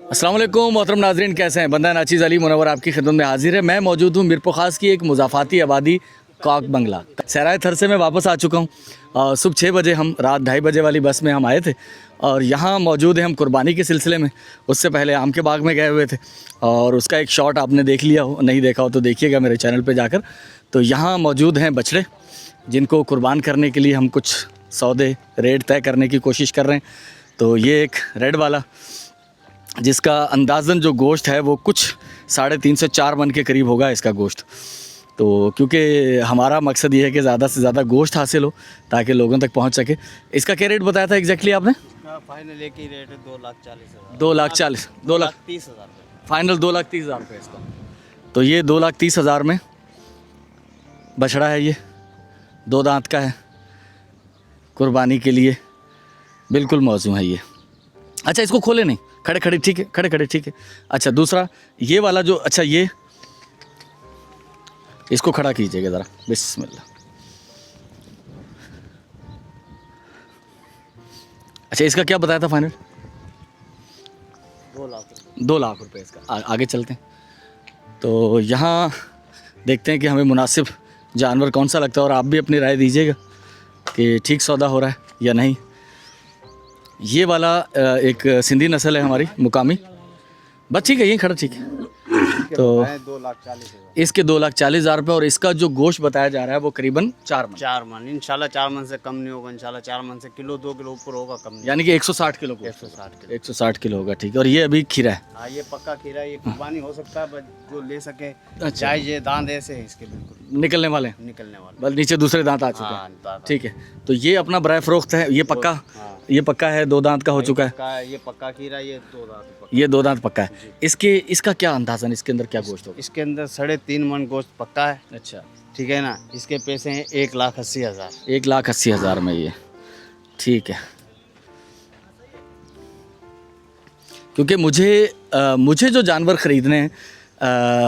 अस्सलाम वालेकुम मोहतरम नाजरीन, कैसे हैं? बंदा नाचीज़ अली मुनव्वर आपकी खिदमत में हाजिर है। मैं मौजूद हूँ मीरपुर खास की एक मुज़ाफ़ाती आबादी कॉक बंगला सराय थर से मैं वापस आ चुका हूँ। सुबह 6 बजे हम रात 2:30 बजे वाली बस में हम आए थे और यहाँ मौजूद हैं हम कुर्बानी के सिलसिले में। उससे पहले आम के बाग में गए हुए थे और उसका एक शॉट आपने देख लिया हो, नहीं देखा हो तो देखिएगा मेरे चैनल पर जाकर। तो यहाँ मौजूद हैं बछड़े जिनको कुर्बान करने के लिए हम कुछ सौदे रेट तय करने की कोशिश कर रहे हैं। तो ये एक रेड वाला जिसका अंदाज़न जो गोश्त है वो कुछ 3.5 से 4 मन के करीब होगा इसका गोश्त। तो क्योंकि हमारा मकसद ये है कि ज़्यादा से ज़्यादा गोश्त हासिल हो ताकि लोगों तक पहुंच सके। इसका क्या रेट बताया था एग्जैक्टली आपने? फाइनल एक ही रेट है 2,40,000। 2,30,000 फाइनल 2,30,000 रुपये इसका। तो ये 2,30,000 में बछड़ा है, ये 2 दांत का है, कुर्बानी के लिए बिल्कुल मौजू है ये। अच्छा इसको खोले नहीं, खड़े खड़े ठीक है, खड़े खड़े ठीक है। अच्छा दूसरा ये वाला जो, अच्छा ये इसको खड़ा कीजिएगा ज़रा, बिस्मिल्लाह। अच्छा इसका क्या बताया था फाइनल? 2 लाख। 2 लाख रुपए इसका। आगे चलते हैं तो यहाँ देखते हैं कि हमें मुनासिब जानवर कौन सा लगता है और आप भी अपनी राय दीजिएगा कि ठीक सौदा हो रहा है या नहीं। ये वाला एक सिंधी नस्ल है हमारी मुकामी, बस ठीक है, यही खड़ा ठीक है। तो 2,40,000। इसके 2,40,000 रुपये और इसका जो गोश्त बताया जा रहा है वो करीबन 4 मन। 4 मन इंशाल्लाह, 4 मन से कम नहीं होगा इंशाल्लाह। 4 मन से किलो 2 किलो ऊपर होगा, कम नहीं। यानी कि 160 किलो गोश्त। 160 किलो। 160 किलो होगा ठीक है। और ये अभी खीरा है। हाँ ये पक्का खीरा, ये कुर्बानी हो सकता है, बस जो ले सके। अच्छा। चाहे ये दांत ऐसे हैं इसके बिल्कुल निकलने वाले हैं, निकलने वाले। बस नीचे दूसरे दांत आ चुके हाँ, हैं दांत। ठीक है। तो ये अपना बराए फरोख्त है, ये पक्का, हाँ। ये पक्का है, 2 दांत का हो चुका है। ये पक्का खीरा, ये 2 दांत पक्का। ये 2 दांत पक्का है। इसका क्या अंदाज़न, इसके अंदर क्या गोश्त होगा? इसके अंदर 3.5 मन गोश्त पक्का है। अच्छा ठीक है ना। इसके पैसे हैं 1,80,000। 1,80,000 में ये ठीक है। क्योंकि मुझे जो जानवर ख़रीदने हैं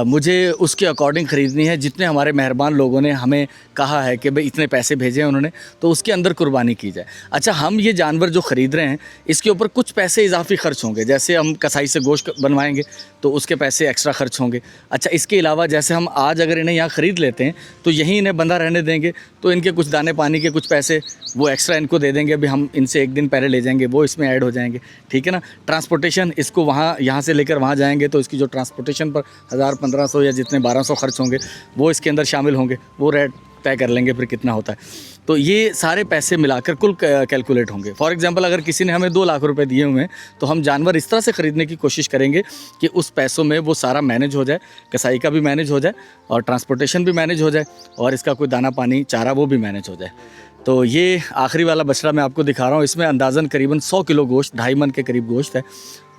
मुझे उसके अकॉर्डिंग ख़रीदनी है जितने हमारे मेहरबान लोगों ने हमें कहा है कि भाई इतने पैसे भेजे हैं उन्होंने, तो उसके अंदर कुर्बानी की जाए। अच्छा हम ये जानवर जो ख़रीद रहे हैं इसके ऊपर कुछ पैसे इजाफी ख़र्च होंगे, जैसे हम कसाई से गोश्त बनवाएंगे तो उसके पैसे एक्स्ट्रा ख़र्च होंगे। अच्छा इसके अलावा जैसे हम आज अगर इन्हें यहाँ ख़रीद लेते हैं तो यहीं इन्हें बंधा रहने देंगे तो इनके कुछ दाने पानी के कुछ पैसे वो एक्स्ट्रा इनको दे देंगे, अभी हम इनसे एक दिन पहले ले जाएंगे वो इसमें ऐड हो जाएंगे, ठीक है ना। ट्रांसपोर्टेशन, इसको वहाँ यहाँ से लेकर वहाँ जाएंगे तो इसकी जो ट्रांसपोर्टेशन पर 1,000-1,500 या जितने 1,200 खर्च होंगे वो इसके अंदर शामिल होंगे, वो रेट तय कर लेंगे फिर कितना होता है। तो ये सारे पैसे मिलाकर कुल कैलकुलेट होंगे। फॉर एग्जांपल अगर किसी ने हमें 2 लाख रुपए दिए हुए हैं तो हम जानवर इस तरह से ख़रीदने की कोशिश करेंगे कि उस पैसों में वो सारा मैनेज हो जाए, कसाई का भी मैनेज हो जाए और ट्रांसपोर्टेशन भी मैनेज हो जाए और इसका कोई दाना पानी चारा वो भी मैनेज हो जाए। तो ये आखिरी वाला बछड़ा मैं आपको दिखा रहा हूँ, इसमें अंदाज़न करीबन 100 किलो गोश्त, 2.5 मन के करीब गोश्त है।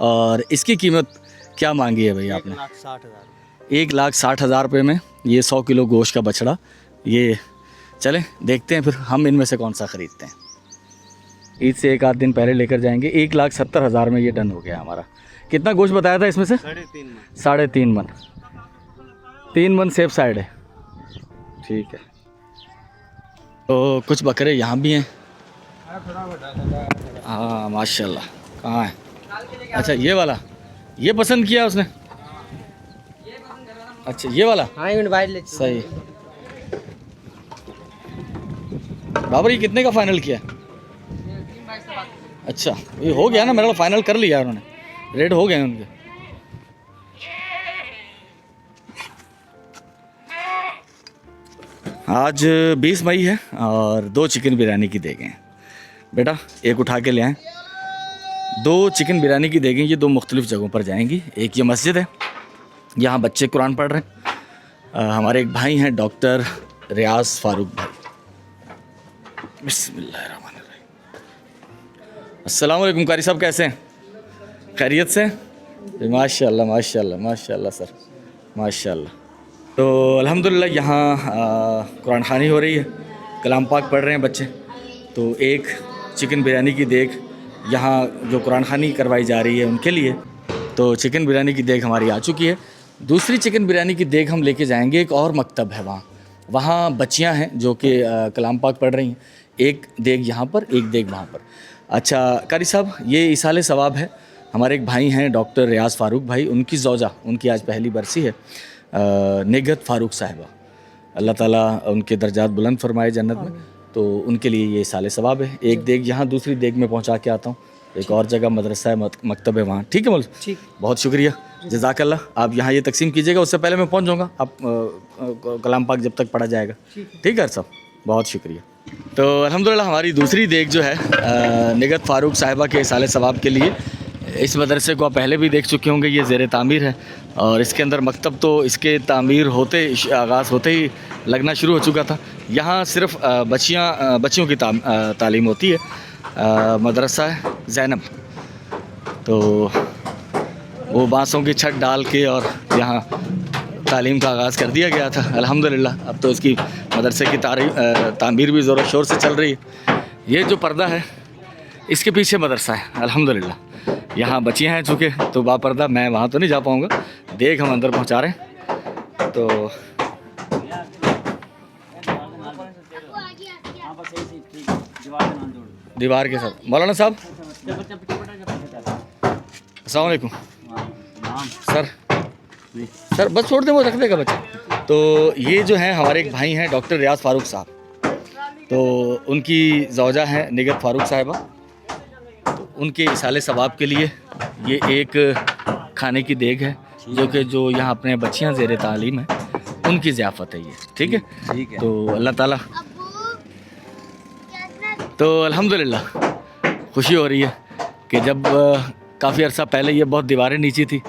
और इसकी कीमत क्या मांगी है भाई आपने? 1,60,000। 1,60,000 रुपये में ये 100 किलो गोश्त का बछड़ा। ये चलें देखते हैं फिर हम इनमें से कौन सा ख़रीदते हैं। ईद से 1 आध दिन पहले लेकर जाएंगे। 1,70,000 में ये डन हो गया हमारा। कितना गोश्त बताया था इसमें से? 3.5 मन। 3.5 मन। 3 मन सेफ साइड है, ठीक है। तो कुछ बकरे यहाँ भी हैं। हाँ माशाल्लाह। कहाँ है? अच्छा ये वाला, ये पसंद किया उसने? अच्छा ये वाला, हाँ सही। बाबर ये कितने का फाइनल किया? अच्छा ये हो गया ना, मेरा फाइनल कर लिया उन्होंने, रेट हो गए उनके। आज 20 मई है और 2 चिकन बिरयानी की देगें हैं। बेटा एक उठा के ले आएँ। 2 चिकन बिरयानी की देगें ये 2 मुख्तलिफ़ जगहों पर जाएंगी। एक ये मस्जिद है, यहाँ बच्चे कुरान पढ़ रहे हैं। हमारे एक भाई हैं डॉक्टर रियाज फारूक भाई। बिस्मिल्लाहिर्रहमानिर्रहीम। अस्सलाम वालेकुम कारी साहब, कैसे हैं? खैरियत से? माशाल्लाह माशाल्लाह माशाल्लाह सर, माशाल्लाह। तो अल्हम्दुलिल्लाह यहाँ कुरान खानी हो रही है, कलाम पाक पढ़ रहे हैं बच्चे। तो एक चिकन बिरयानी की देग यहाँ जो कुरान खानी करवाई जा रही है उनके लिए, तो चिकन बिरयानी की देग हमारी आ चुकी है। दूसरी चिकन बिरयानी की देग हम लेके जाएंगे, एक और मकतब है वहाँ बच्चियाँ हैं जो कि कलाम पाक पढ़ रही हैं। एक देग यहाँ पर, एक देग वहाँ पर। अच्छा कारी साहब ये इसाले सवाब है हमारे एक भाई हैं डॉक्टर रियाज फ़ारूक भाई, उनकी ज़ौजा, उनकी आज पहली बरसी है, निगहत फ़ारूक साहिबा। अल्लाह ताला उनके दर्जात बुलंद फरमाए जन्नत में। तो उनके लिए ये साले सवाब है। एक देग यहाँ, दूसरी देग में पहुँचा के आता हूँ। एक और जगह मदरसा है, मकतब है वहाँ। ठीक है मौलवी, ठीक। बहुत शुक्रिया, जज़ाकल्लाह। आप यहाँ ये तकसीम कीजिएगा, उससे पहले मैं पहुँच जाऊँगा, आप कलाम पाक जब तक पढ़ा जाएगा। ठीक है साहब, बहुत शुक्रिया। तो अल्हम्दुलिल्लाह हमारी दूसरी देग जो है निगहत फ़ारूक साहिबा के साले सवाब के लिए, इस मदरसे को आप पहले भी देख चुके होंगे, ये ज़ेर तामीर है और इसके अंदर मकतब तो इसके तामीर होते आगाज़ होते ही लगना शुरू हो चुका था। यहाँ सिर्फ बच्चियों की तालीम होती है। मदरसा है ज़ैनब, तो वो बांसों की छत डाल के और यहाँ तालीम का आगाज़ कर दिया गया था। अल्हम्दुलिल्लाह अब तो इसकी मदरसे की तामीर भी ज़ोर शोर से चल रही है। ये जो पर्दा है इसके पीछे मदरसा है। अल्हम्दुलिल्लाह यहाँ बच्चियाँ हैं चूँकि, तो बापर्दा मैं वहाँ तो नहीं जा पाऊँगा। देख हम अंदर पहुँचा रहे हैं। तो दीवार के साथ मौलाना साहब, अस्सलाम वालेकुम सर बस छोड़ दे, वो रख देगा बच्चा। तो ये जो है हमारे एक भाई हैं डॉक्टर रियाज फ़ारूक साहब, तो उनकी ज़ौजा हैं निगहत फ़ारूक साहिबा। तो उनके इसाले सवाब के लिए ये एक खाने की देग है, जो यहाँ अपने बच्चियाँ ज़ेर तालीम है, उनकी ज़ियाफ़त है ये। ठीक है, ठीक है। तो अल्लाह ताला, तो अल्हम्दुलिल्लाह खुशी हो रही है कि जब काफ़ी अर्सा पहले ये बहुत दीवारें नीची थी,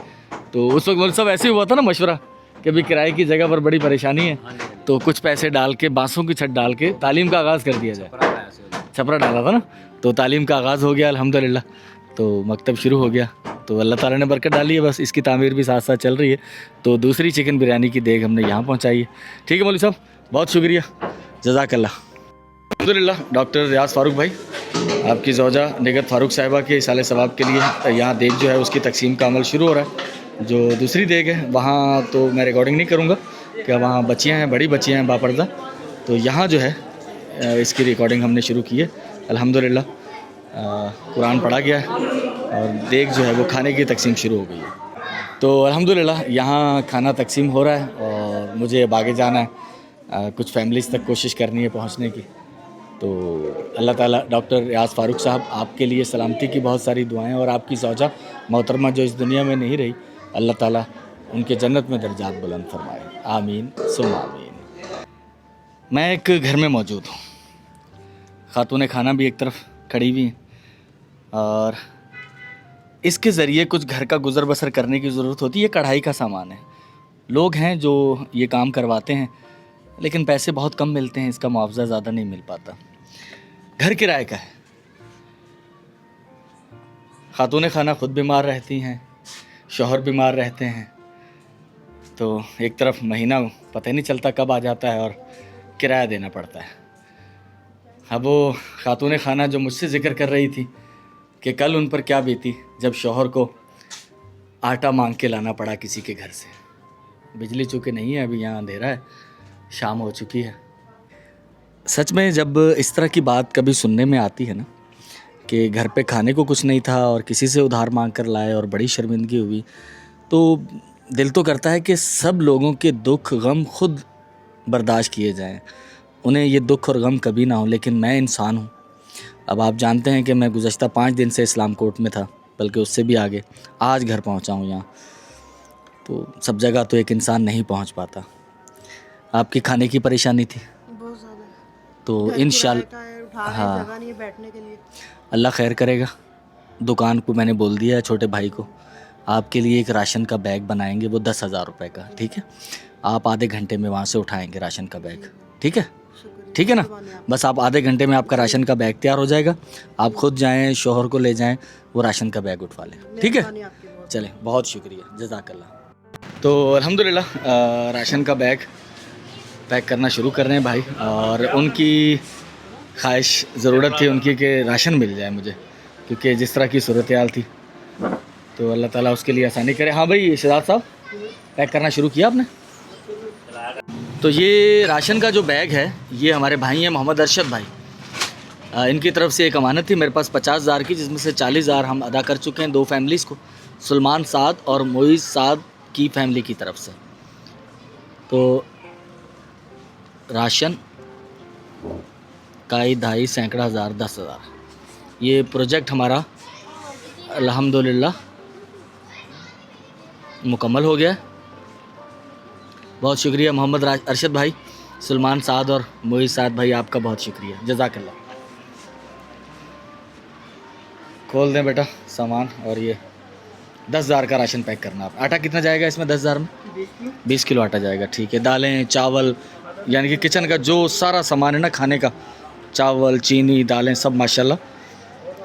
तो उस वक्त मौलवी साहब ऐसे ही हुआ था ना मशवरा कि भी किराए की जगह पर बड़ी परेशानी है, तो कुछ पैसे डाल के बांसों की छत डाल के तालीम का आगाज़ कर दिया जाए। छपरा डाला था ना, तो तालीम का आगाज़ हो गया अल्हम्दुलिल्लाह, तो मकतब शुरू हो गया। तो अल्लाह ताला ने बरकत डाली है, बस इसकी तामीर भी साथ साथ चल रही है। तो दूसरी चिकन बिरयानी की देग हमने यहाँ पहुँचाई है। ठीक है मौलवी साहब, बहुत शुक्रिया, जज़ाकल्लाह। अल्हम्दुलिल्लाह डॉक्टर रियाज फ़ारूक भाई, आपकी ज़ौजा निगहत फ़ारूक साहिबा के साले सवाब के लिए यहाँ देग जो है उसकी तकसीम का अमल शुरू हो रहा है। जो दूसरी देग है वहाँ तो मैं रिकॉर्डिंग नहीं करूँगा, क्या वहाँ बच्चियाँ हैं, बड़ी बच्चियाँ हैं बापर्दा, तो यहाँ जो है इसकी रिकॉर्डिंग हमने शुरू की है। अल्हम्दुलिल्लाह कुरान पढ़ा गया है और देग जो है वो खाने की तकसीम शुरू हो गई है। तो अल्हम्दुलिल्लाह यहाँ खाना तकसीम हो रहा है और मुझे अब आगे जाना है, कुछ फैमिलीज़ तक कोशिश करनी है पहुँचने की। तो अल्लाह ताला डॉक्टर रियाज फ़ारूक साहब आपके लिए सलामती की बहुत सारी दुआएं, और आपकी ज़ौजा मोहतरमा जो इस दुनिया में नहीं रही, अल्लाह ताला उनके जन्नत में दर्जात बुलंद फरमाए, आमीन सुम्मा आमीन। मैं एक घर में मौजूद हूँ, खातून खाना भी एक तरफ खड़ी हुई हैं और इसके ज़रिए कुछ घर का गुज़र बसर करने की ज़रूरत होती है। ये कढ़ाई का सामान है, लोग हैं जो ये काम करवाते हैं लेकिन पैसे बहुत कम मिलते हैं, इसका मुआवजा ज़्यादा नहीं मिल पाता। घर किराए का है, खातून खाना खुद बीमार रहती हैं, शौहर बीमार रहते हैं, तो एक तरफ महीना पता ही नहीं चलता कब आ जाता है और किराया देना पड़ता है। अब वो खातून खाना जो मुझसे ज़िक्र कर रही थी कि कल उन पर क्या बीती जब शौहर को आटा मांग के लाना पड़ा किसी के घर से। बिजली चूँकि नहीं है, अभी यहाँ अंधेरा है, शाम हो चुकी है। सच में जब इस तरह की बात कभी सुनने में आती है ना कि घर पे खाने को कुछ नहीं था और किसी से उधार मांग कर लाए और बड़ी शर्मिंदगी हुई, तो दिल तो करता है कि सब लोगों के दुख गम खुद बर्दाश्त किए जाएं, उन्हें ये दुख और गम कभी ना हो। लेकिन मैं इंसान हूँ। अब आप जानते हैं कि मैं गुज़श्ता 5 दिन से इस्लाम कोर्ट में था, बल्कि उससे भी आगे, आज घर पहुँचा हूँ यहाँ। तो सब जगह तो एक इंसान नहीं पहुँच पाता। आपकी खाने की परेशानी थी बहुत ज़्यादा, तो इंशाल्लाह, हाँ, जगह नहीं है बैठने के लिए। अल्लाह खैर करेगा। दुकान को मैंने बोल दिया है छोटे भाई को, आपके लिए एक राशन का बैग बनाएंगे, वो 10,000 रुपये का। ठीक है, आप आधे घंटे में वहाँ से उठाएंगे राशन का बैग। ठीक है, ठीक है ना, बस आप आधे घंटे में आपका राशन का बैग तैयार हो जाएगा। आप खुद जाएं, शौहर को ले जाएं, वो राशन का बैग उठवा लें। ठीक है, चलें, बहुत शुक्रिया, जज़ाकल्लाह। तो अल्हम्दुलिल्लाह राशन का बैग पैक करना शुरू कर रहे हैं भाई, और उनकी ख्वाहिश ज़रूरत थी उनकी कि राशन मिल जाए मुझे, क्योंकि जिस तरह की सूरत हाल थी, तो अल्लाह ताला उसके लिए आसानी करे। हाँ भाई शहजाद साहब, पैक करना शुरू किया आपने? तो ये राशन का जो बैग है, ये हमारे भाई हैं मोहम्मद अरशद भाई, इनकी तरफ से एक अमानत थी मेरे पास 50,000 की, जिसमें से 40,000 हम अदा कर चुके हैं 2 फैमिलीज़ को, सलमान साद और मोइज़ साद की फैमिली की तरफ से। तो राशन काई ढाई सैकड़ा हज़ार 10,000, ये प्रोजेक्ट हमारा अल्हम्दुलिल्लाह मुकम्मल हो गया। बहुत शुक्रिया मोहम्मद अरशद भाई, सलमान साद और मोइज़ साद भाई, आपका बहुत शुक्रिया, जज़ाकल्लाह। खोल दें बेटा सामान। और ये 10,000 का राशन पैक करना। आप आटा कितना जाएगा इसमें 10,000 में? 20 किलो आटा जाएगा, ठीक है। दालें चावल यानी कि किचन का जो सारा सामान है ना खाने का, चावल चीनी दालें सब माशाल्लाह।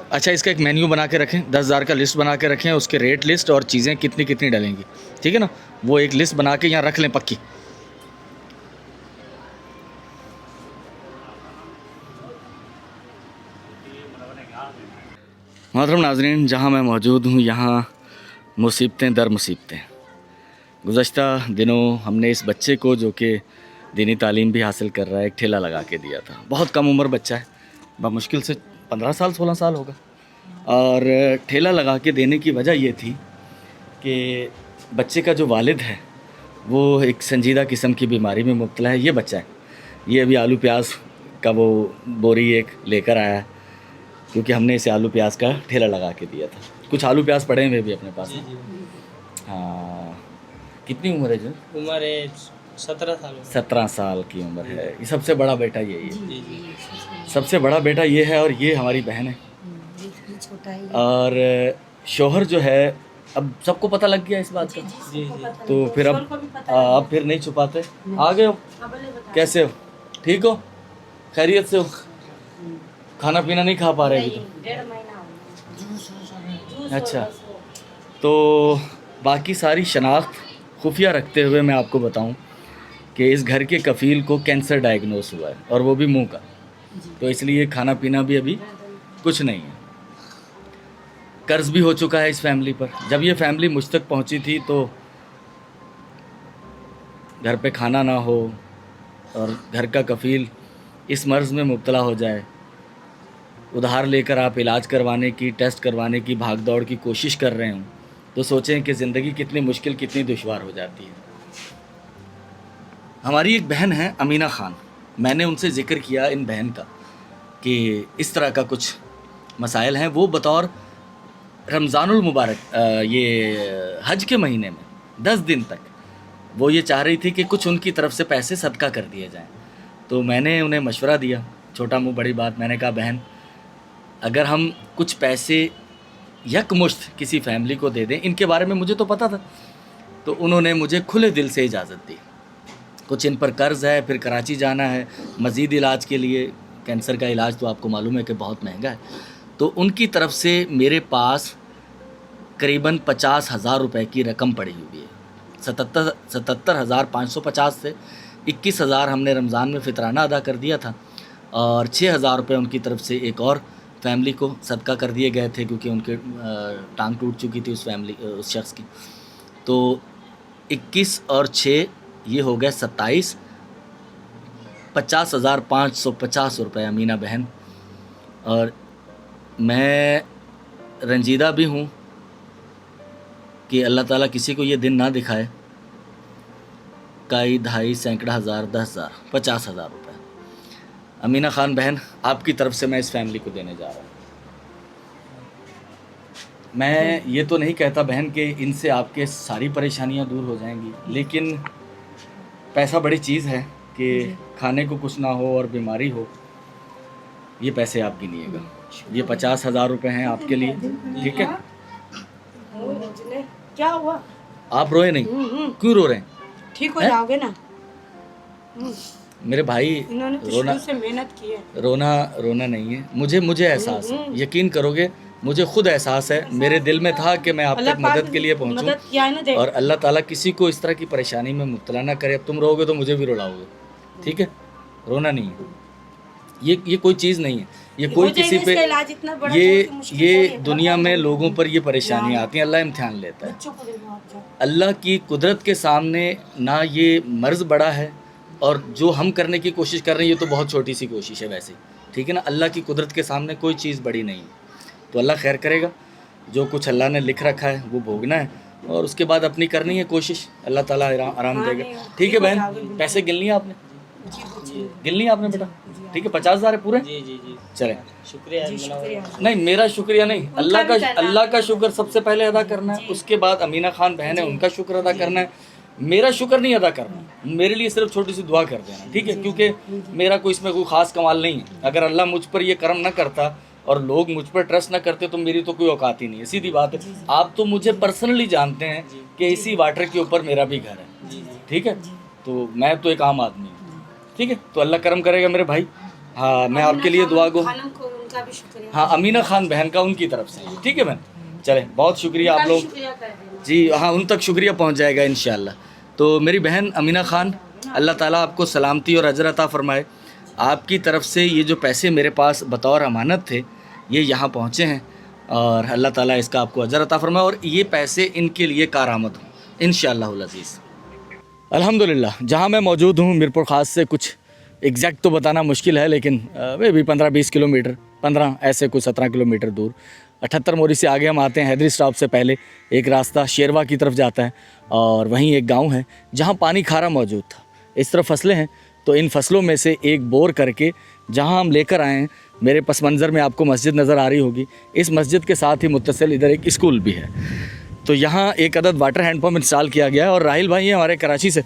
अच्छा, इसका एक मेन्यू बना के रखें, 10,000 का लिस्ट बना के रखें, उसके रेट लिस्ट और चीज़ें कितनी कितनी डलेंगी, ठीक है ना, वो एक लिस्ट बना के यहाँ रख लें पक्की। मोहतरम नाज़रीन, जहाँ मैं मौजूद हूँ यहाँ मुसीबतें दर मुसीबतें। गुज़श्ता दिनों हमने इस बच्चे को, जो कि दीनी तालीम भी हासिल कर रहा है, एक ठेला लगा के दिया था। बहुत कम उम्र बच्चा है, मुश्किल से 15 साल 16 साल होगा। और ठेला लगा के देने की वजह ये थी कि बच्चे का जो वालिद है वो एक संजीदा किस्म की बीमारी में मुब्तला है। ये बच्चा है, ये अभी आलू प्याज का वो बोरी एक लेकर आया है, क्योंकि हमने इसे आलू प्याज का ठेला लगा के दिया था। कुछ आलू प्याज पड़े हुए भी अपने पास। हाँ, कितनी उम्र है? जो उम्र है 17 साल। 17 साल की उम्र है। ये सबसे बड़ा बेटा यही है, सबसे बड़ा बेटा ये है, और ये हमारी बहन है। और शोहर जो है, अब सबको पता लग गया इस बात का, तो फिर अब फिर नहीं छुपाते। आ गए हो? कैसे हो? ठीक हो? खैरियत से हो? खाना पीना नहीं खा पा रहे अभी तो? अच्छा, तो बाकी सारी शनाख्त खुफिया रखते हुए मैं आपको बताऊं कि इस घर के कफ़ील को कैंसर डायग्नोस हुआ है, और वो भी मुंह का। तो इसलिए खाना पीना भी अभी कुछ नहीं है। कर्ज़ भी हो चुका है इस फैमिली पर। जब ये फैमिली मुझ तक पहुंची थी तो घर पे खाना ना हो और घर का कफ़ील इस मर्ज़ में मुब्तला हो जाए, उधार लेकर आप इलाज करवाने की, टेस्ट करवाने की भाग दौड़ की कोशिश कर रहे हों, तो सोचें कि ज़िंदगी कितनी मुश्किल, कितनी दुश्वार हो जाती है। हमारी एक बहन है अमीना ख़ान, मैंने उनसे ज़िक्र किया इन बहन का कि इस तरह का कुछ मसाइल हैं। वो बतौर रमज़ानुल मुबारक, ये हज के महीने में 10 दिन तक वो ये चाह रही थी कि कुछ उनकी तरफ से पैसे सदका कर दिए जाएं। तो मैंने उन्हें मशवरा दिया, छोटा मुँह बड़ी बात। मैंने कहा बहन, अगर हम कुछ पैसे यकमुश्त किसी फैमिली को दे दें, इनके बारे में मुझे तो पता था, तो उन्होंने मुझे खुले दिल से इजाज़त दी। कुछ इन पर कर्ज़ है, फिर कराची जाना है मज़ीद इलाज के लिए। कैंसर का इलाज तो आपको मालूम है कि बहुत महंगा है। तो उनकी तरफ से मेरे पास करीबन 50,000 रुपये की रकम पड़ी हुई है। 77,550 से 21,000 हमने रमज़ान में फ़ितराना अदा कर दिया था, और 6,000 रुपये उनकी तरफ से एक और फैमिली को सदका कर दिए गए थे, क्योंकि उनके टांग टूट चुकी थी उस शख्स की। तो 21 और 6 ये हो गए 27, 50,550 रुपये अमीना बहन। और मैं रंजीदा भी हूँ कि अल्लाह ताला किसी को ये दिन ना दिखाए। काई ढाई सैकड़ा हज़ार 10,000 50,000 रुपये अमीना ख़ान बहन आपकी तरफ से मैं इस फैमिली को देने जा रहा हूँ। मैं ये तो नहीं कहता बहन कि इनसे आपके सारी परेशानियाँ दूर हो जाएंगी, लेकिन पैसा बड़ी चीज़ है कि खाने को कुछ ना हो और बीमारी हो। ये पैसे आप गिनिएगा, ये 50,000 रुपये हैं आपके लिए, ठीक है? क्या हुआ? आप रोए नहीं, क्यों रो रहे हैं? ठीक हो जाओगे ना। मेरे भाई, इन्होंने तो रोना शुरू से मेहनत की है। रोना नहीं है। मुझे एहसास है, यकीन करोगे, मुझे खुद एहसास है। मेरे दिल में था कि मैं आप तक मदद के लिए पहुंचूं, और अल्लाह ताला किसी को इस तरह की परेशानी में मुब्तला ना करे। अब तुम रोगे तो मुझे भी रुलाओगे, ठीक है? रोना नहीं है, ये कोई चीज़ नहीं है, ये कोई किसी पे, ये दुनिया में लोगों पर ये परेशानियाँ आती हैं, अल्लाह इम्तिहान लेता है। अल्लाह की कुदरत के सामने ना ये मर्ज़ बड़ा है, और जो हम करने की कोशिश कर रहे हैं ये तो बहुत छोटी सी कोशिश है वैसे, ठीक है ना। अल्लाह की कुदरत के सामने कोई चीज़ बड़ी नहीं है। तो अल्लाह खैर करेगा, जो कुछ अल्लाह ने लिख रखा है वो भोगना है और उसके बाद अपनी करनी है कोशिश, अल्लाह ताला आराम देगा। ठीक है बहन, पैसे गिन लिए आपने? गिन लिए आपने बेटा? ठीक है, 50,000 है पूरे? जी जी जी, चले। शुक्रिया। नहीं, मेरा शुक्रिया नहीं, अल्लाह का शुक्र सबसे पहले अदा करना है, उसके बाद अमीना खान बहन है उनका शुक्र अदा करना है। मेरा शुक्र नहीं अदा करना, मेरे लिए सिर्फ छोटी सी दुआ कर देना, ठीक है, क्योंकि मेरा कोई इसमें कोई ख़ास कमाल नहीं है। अगर अल्लाह मुझ पर ये करम ना करता और लोग मुझ पर ट्रस्ट ना करते तो मेरी तो कोई औकात ही नहीं है, सीधी बात है। आप तो मुझे पर्सनली जानते हैं कि इसी वाटर के ऊपर मेरा भी घर है, ठीक है, तो मैं तो एक आम आदमी हूँ, ठीक है। तो अल्लाह करम करेगा मेरे भाई। हाँ, मैं आपके लिए दुआ गो। उनका भी शुक्रिया। हाँ, अमीना खान बहन का उनकी तरफ से, ठीक है बहन। चले, बहुत शुक्रिया आप लोग जी। हाँ, उन तक शुक्रिया पहुँच जाएगा इंशाल्लाह। तो मेरी बहन अमीना खान, अल्लाह ताला आपको सलामती और अजर अता फ़रमाए। आपकी तरफ से ये जो पैसे मेरे पास बतौर अमानत थे ये यहाँ पहुँचे हैं और अल्लाह ताला इसका आपको अजर अता फ़रमाए और ये पैसे इनके लिए कारआमद हों इंशाअल्लाहुल अज़ीज़। अल्हम्दुलिल्लाह, जहाँ मैं मौजूद हूँ मीरपुर ख़ास से कुछ एग्जैक्ट तो बताना मुश्किल है, लेकिन वे भी 15-20 किलोमीटर, 15 ऐसे कुछ 17 किलोमीटर दूर 78 मोरी से आगे हम आते हैं। हैदरी स्टॉप से पहले एक रास्ता शेरवा की तरफ जाता है और वहीं एक गांव है जहां पानी खारा मौजूद था। इस तरफ फसलें हैं, तो इन फसलों में से एक बोर करके जहां हम लेकर आए हैं, मेरे पस मंज़र में आपको मस्जिद नज़र आ रही होगी। इस मस्जिद के साथ ही मुत्तसिल इधर एक स्कूल भी है। तो यहाँ एक अदद वाटर हैंडपम्प इंस्टॉल किया गया है और राहिल भाई हैं हमारे कराची से,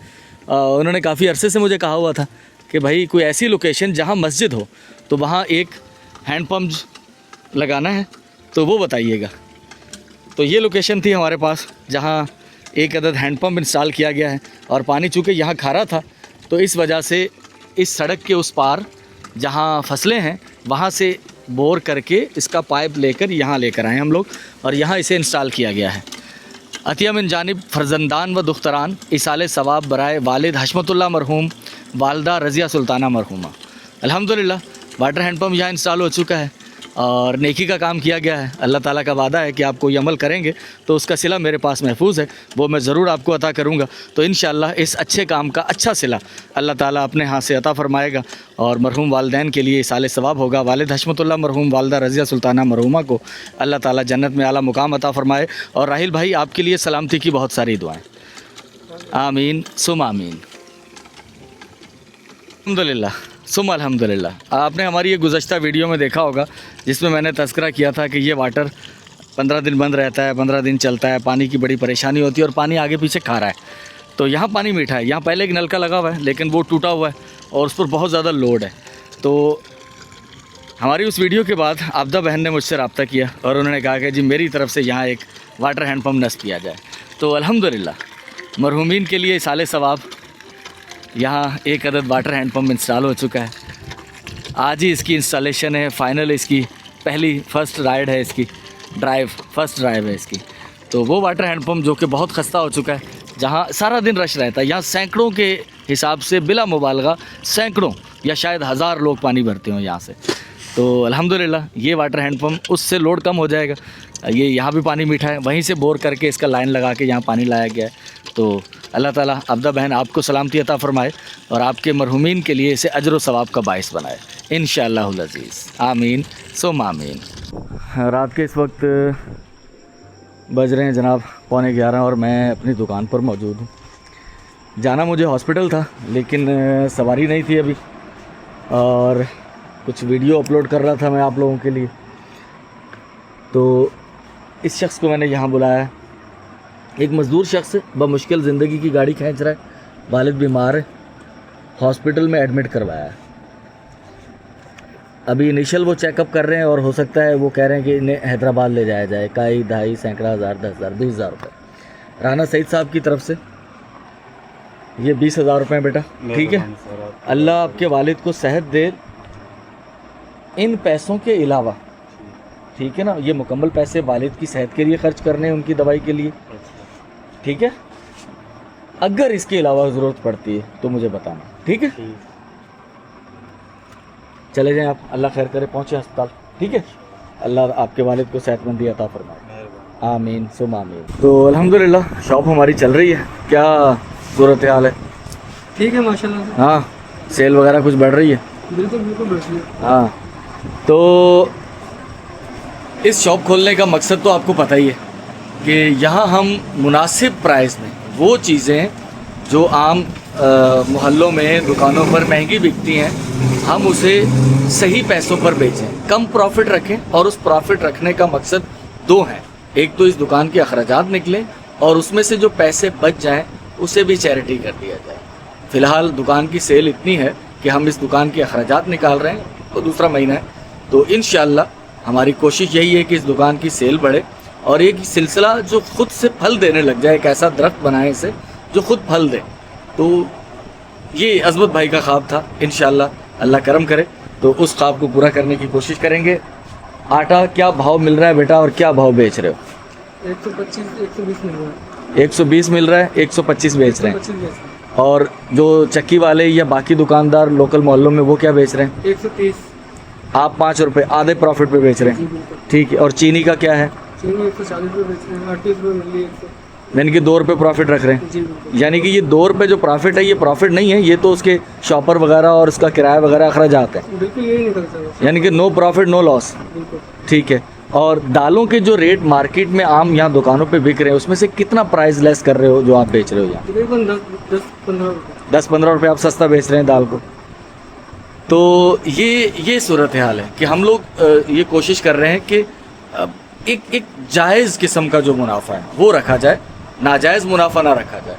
उन्होंने काफ़ी अरसे से मुझे कहा हुआ था कि भाई कोई ऐसी लोकेशन जहाँ मस्जिद हो तो वहाँ एक हैंडपम्प लगाना है, तो वो बताइएगा। तो ये लोकेशन थी हमारे पास जहाँ एक अदद हैंडपम्प इंस्टॉल किया गया है और पानी चूँकि यहाँ खारा था तो इस वजह से इस सड़क के उस पार जहाँ फसलें हैं वहाँ से बोर करके इसका पाइप लेकर यहाँ लेकर आए हम लोग और यहाँ इसे इंस्टॉल किया गया है। अतिया मिन जानिब फ़र्जंदान व दुख्तरान इसाले सवाब बराए वालिद हशमतुल्लाह मरहूम वालदा रज़िया सुल्ताना मरहूमा। अल्हम्दुलिल्लाह वाटर हैंडपम्प यहाँ इंस्टॉल हो चुका है और नेकी का काम किया गया है। अल्लाह ताला का वादा है कि आप कोई अमल करेंगे तो उसका सिला मेरे पास महफूज है, वो मैं ज़रूर आपको अता करूँगा। तो इंशाअल्लाह इस अच्छे काम का अच्छा सिला अल्लाह ताला अपने हाथ से अता फ़रमाएगा और मरहूम वालिदैन के लिए साले सवाब होगा। वालिद हशमतुल्लाह मरहूम वालदा रज़िया सुल्ताना मरहूमा को अल्लाह ताला जन्नत में आला मुकाम अता फ़रमाए। और राहिल भाई आपके लिए सलामती की बहुत सारी दुआएँ, आमीन सुम आमीन। अल्हम्दुलिल्लाह सुम अल्हम्दुलिल्लाह। आपने हमारी ये गुज़श्ता वीडियो में देखा होगा जिसमें मैंने तज़किरा किया था कि ये वाटर 15 दिन बंद रहता है, 15 दिन चलता है, पानी की बड़ी परेशानी होती है और पानी आगे पीछे खारा है। तो यहाँ पानी मीठा है। यहाँ पहले एक नलका लगा हुआ है लेकिन वो टूटा हुआ है और उस पर बहुत ज़्यादा लोड है। तो हमारी उस वीडियो के बाद आबदा बहन ने मुझसे रब्ता किया और उन्होंने कहा कि जी मेरी तरफ़ से यहाँ एक वाटर हैंडपम्प नस्ब किया जाए। तो अल्हम्दुलिल्लाह मरहूमीन के लिए साले सवाब यहाँ एक अदद वाटर हैंडपम्प इंस्टॉल हो चुका है। आज ही इसकी इंस्टॉलेशन है, फ़ाइनल इसकी पहली फ़र्स्ट राइड है, इसकी फर्स्ट ड्राइव है इसकी। तो वो वाटर हैंडपम्प जो कि बहुत खस्ता हो चुका है, जहाँ सारा दिन रश रहता है, यहाँ सैकड़ों के हिसाब से बिला मुबालगा सैकड़ों या शायद 1000 लोग पानी भरते हो यहाँ से। तो अल्हम्दुलिल्लाह ये वाटर हैंडपम्प उससे लोड कम हो जाएगा। ये यहाँ भी पानी मीठा है, वहीं से बोर करके इसका लाइन लगा के यहाँ पानी लाया गया है। तो अल्लाह ताला आबदा बहन आपको सलामती अता फ़रमाए और आपके मरहूमीन के लिए इसे अजर व सवाब का बाइस बनाए इंशाअल्लाहुल अज़ीज़, आमीन सुम आमीन। रात के इस वक्त बज रहे हैं जनाब 11:15 और मैं अपनी दुकान पर मौजूद हूँ। जाना मुझे हॉस्पिटल था लेकिन सवारी नहीं थी अभी और कुछ वीडियो अपलोड कर रहा था मैं आप लोगों के लिए। तो इस शख्स को मैंने यहाँ बुलाया। एक मज़दूर शख्स बमुश्किल ज़िंदगी की गाड़ी खींच रहा है, वालिद बीमार है, हॉस्पिटल में एडमिट करवाया है। अभी इनिशियल वो चेकअप कर रहे हैं और हो सकता है वो कह रहे हैं कि इन्हें हैदराबाद ले जाया जाए। काई ढाई सैकड़ा हज़ार 10,000 20,000 रुपये राना सईद साहब की तरफ से ये 20,000 रुपये बेटा, ठीक है। अल्लाह आपके वालिद को सेहत दे इन पैसों के अलावा, ठीक है ना। ये मुकम्मल पैसे वालिद की सेहत के लिए ख़र्च करने हैं, उनकी दवाई के लिए, ठीक है। अगर इसके अलावा ज़रूरत पड़ती है तो मुझे बताना, ठीक है। चले जाएं आप, अल्लाह खैर करे, पहुँचे अस्पताल, ठीक है। अल्लाह आपके वालिद को सेहतमंदी अता फरमाए, आमीन सुम आमीन। तो अल्हम्दुलिल्लाह शॉप हमारी चल रही है। क्या सूरत हाल है? ठीक है माशाल्लाह। हाँ, सेल वगैरह कुछ बढ़ रही है? बिल्कुल बिल्कुल बढ़ रही है। हाँ, तो इस शॉप खोलने का मकसद तो आपको पता ही है कि यहाँ हम मुनासिब प्राइस में वो चीज़ें जो आम मोहल्लों में दुकानों पर महंगी बिकती हैं, हम उसे सही पैसों पर बेचें, कम प्रॉफिट रखें। और उस प्रॉफिट रखने का मकसद दो हैं, एक तो इस दुकान के अखराजात निकलें और उसमें से जो पैसे बच जाएं उसे भी चैरिटी कर दिया जाए। फ़िलहाल दुकान की सेल इतनी है कि हम इस दुकान के अखराजात निकाल रहे हैं, तो दूसरा महीना है, तो इंशाअल्लाह हमारी कोशिश यही है कि इस दुकान की सेल बढ़े और एक सिलसिला जो खुद से फल देने लग जाए, एक ऐसा दरख्त बनाए इसे जो खुद फल दे। तो ये अज़मत भाई का ख्वाब था, इंशाअल्लाह अल्लाह करम करे तो उस ख्वाब को पूरा करने की कोशिश करेंगे। आटा क्या भाव मिल रहा है बेटा और क्या भाव बेच रहे हो? 125 120 मिल रहा है। 120 मिल रहा है, 125 बेच रहे हैं। 125 बेच रहे और जो चक्की वाले या बाकी दुकानदार लोकल मोहल्लों में वो क्या बेच रहे हैं? हैं। 130 आप 5 रुपये आधे प्रॉफिट पे बेच रहे जी हैं, बिल्कुल। ठीक है। और चीनी का क्या है? चीनी 140 रुपये बेच रहे हैं, 38 रुपये मिल रही है 100। यानी कि 2 रुपये प्रॉफिट रख रहे हैं। जी बिल्कुल। यानी कि ये 2 रुपये जो प्रॉफिट है ये प्रॉफिट नहीं है, ये तो उसके शॉपर वगैरह और उसका किराया वगैरह अखराजात है। बिल्कुल यही निकलता है। यानी कि नो प्रॉफिट नो लॉस, बिल्कुल। ठीक है। और दालों के जो रेट मार्केट में आम यहाँ दुकानों पे बिक रहे हैं उसमें से कितना प्राइस लेस कर रहे हो जो आप बेच रहे हो यहाँ? तकरीबन 10-15 रुपये। 10-15 रुपये आप सस्ता बेच रहे हैं दाल को। तो ये सूरत हाल है कि हम लोग ये कोशिश कर रहे हैं कि एक जायज़ किस्म का जो मुनाफा है वो रखा जाए, नाजायज़ मुनाफा ना रखा जाए।